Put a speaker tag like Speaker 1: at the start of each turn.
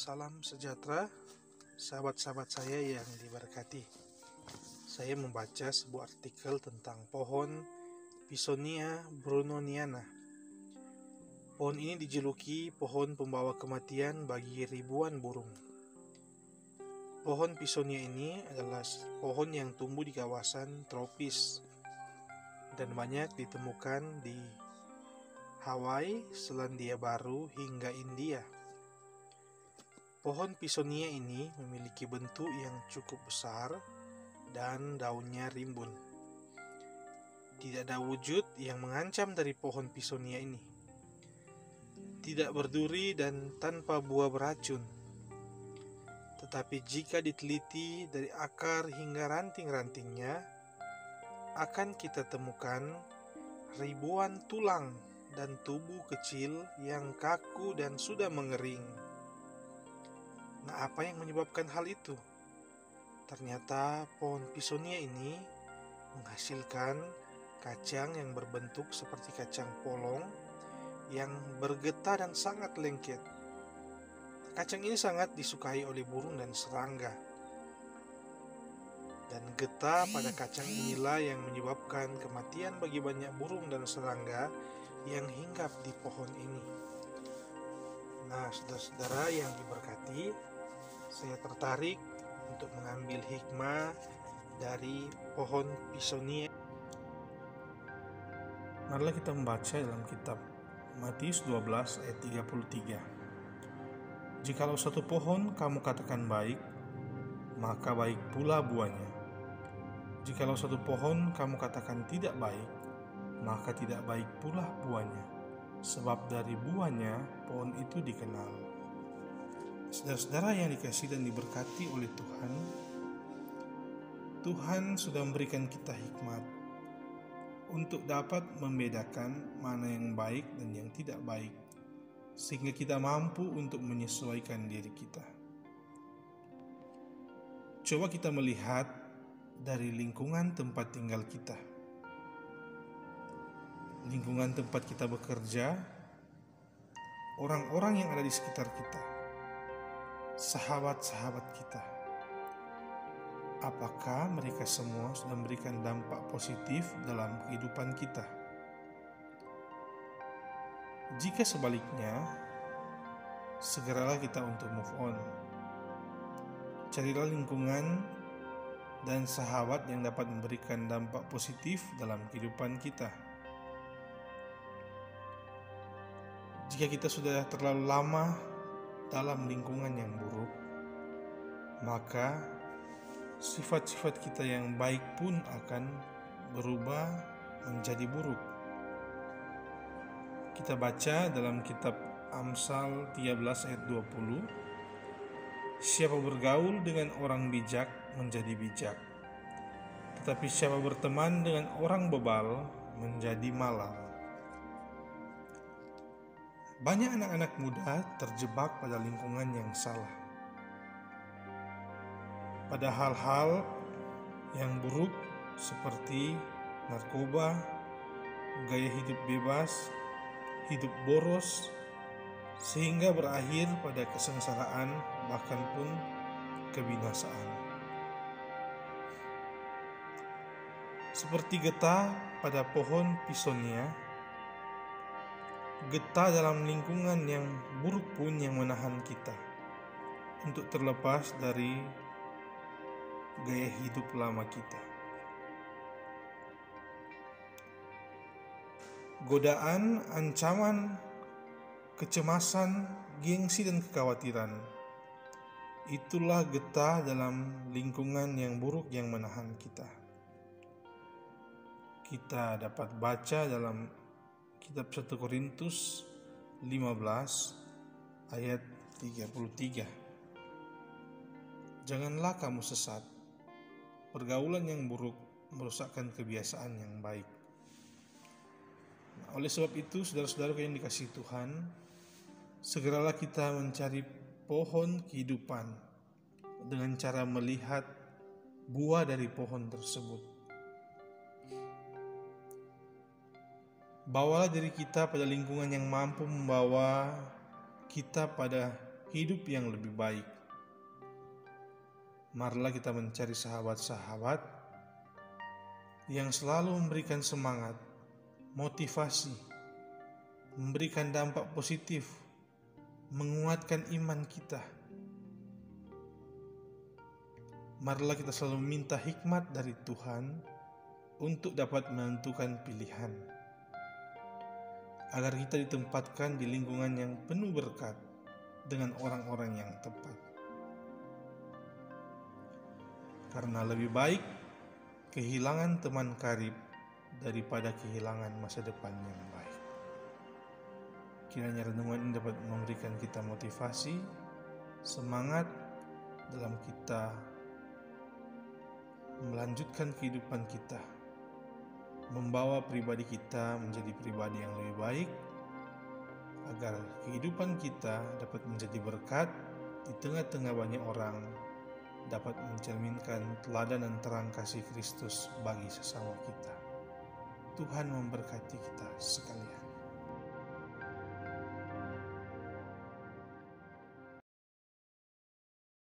Speaker 1: Salam sejahtera, sahabat-sahabat saya yang diberkati. Saya membaca sebuah artikel tentang pohon Pisonia brunoniana. Pohon ini dijuluki pohon pembawa kematian bagi ribuan burung. Pohon Pisonia ini adalah pohon yang tumbuh di kawasan tropis dan banyak ditemukan di Hawaii, Selandia Baru, hingga India. Pohon Pisonia ini memiliki bentuk yang cukup besar dan daunnya rimbun. Tidak ada wujud yang mengancam dari pohon Pisonia ini. Tidak berduri dan tanpa buah beracun. Tetapi jika diteliti dari akar hingga ranting-rantingnya, akan kita temukan ribuan tulang dan tubuh kecil yang kaku dan sudah mengering. Nah, apa yang menyebabkan hal itu? Ternyata pohon Pisonia ini menghasilkan kacang yang berbentuk seperti kacang polong yang bergetah dan sangat lengket. Kacang ini sangat disukai oleh burung dan serangga. Dan getah pada kacang inilah yang menyebabkan kematian bagi banyak burung dan serangga yang hinggap di pohon ini. Nah, saudara-saudara yang diberkati, saya tertarik untuk mengambil hikmah dari pohon Pisonia. Marilah kita membaca dalam kitab Matius 12 ayat 33. Jikalau satu pohon kamu katakan baik, maka baik pula buahnya. Jikalau satu pohon kamu katakan tidak baik, maka tidak baik pula buahnya. Sebab dari buahnya pohon itu dikenal. Saudara-saudara yang dikasihi dan diberkati oleh Tuhan, Tuhan sudah memberikan kita hikmat untuk dapat membedakan mana yang baik dan yang tidak baik, sehingga kita mampu untuk menyesuaikan diri kita. Coba kita melihat dari lingkungan tempat tinggal kita, lingkungan tempat kita bekerja, orang-orang yang ada di sekitar kita, sahabat-sahabat kita. Apakah mereka semua sudah memberikan dampak positif dalam kehidupan kita? Jika sebaliknya, segeralah kita untuk move on. Carilah lingkungan dan sahabat yang dapat memberikan dampak positif dalam kehidupan kita. Jika kita sudah terlalu lama dalam lingkungan yang buruk, maka sifat-sifat kita yang baik pun akan berubah menjadi buruk. Kita baca dalam kitab Amsal 13 ayat 20, siapa bergaul dengan orang bijak menjadi bijak, tetapi siapa berteman dengan orang bebal menjadi malang. Banyak anak-anak muda terjebak pada lingkungan yang salah, pada hal-hal yang buruk seperti narkoba, gaya hidup bebas, hidup boros, sehingga berakhir pada kesengsaraan bahkan pun kebinasaan. Seperti getah pada pohon Pisonia, getah dalam lingkungan yang buruk pun yang menahan kita untuk terlepas dari gaya hidup lama kita. Godaan, ancaman, kecemasan, gengsi dan kekhawatiran, itulah getah dalam lingkungan yang buruk yang menahan kita. Kita dapat baca dalam kitab 1 Korintus 15 ayat 33. Janganlah kamu sesat. Pergaulan yang buruk merusakkan kebiasaan yang baik. Nah, oleh sebab itu, saudara-saudara yang dikasihi Tuhan, segeralah kita mencari pohon kehidupan dengan cara melihat buah dari pohon tersebut. Bawalah diri kita pada lingkungan yang mampu membawa kita pada hidup yang lebih baik. Marilah kita mencari sahabat-sahabat yang selalu memberikan semangat, motivasi, memberikan dampak positif, menguatkan iman kita. Marilah kita selalu minta hikmat dari Tuhan untuk dapat menentukan pilihan, agar kita ditempatkan di lingkungan yang penuh berkat dengan orang-orang yang tepat. Karena lebih baik kehilangan teman karib daripada kehilangan masa depan yang baik. Kiranya renungan ini dapat memberikan kita motivasi, semangat dalam kita melanjutkan kehidupan kita, membawa pribadi kita menjadi pribadi yang lebih baik, agar kehidupan kita dapat menjadi berkat di tengah-tengah banyak orang, dapat mencerminkan teladan dan terang kasih Kristus bagi sesama kita. Tuhan memberkati kita sekalian.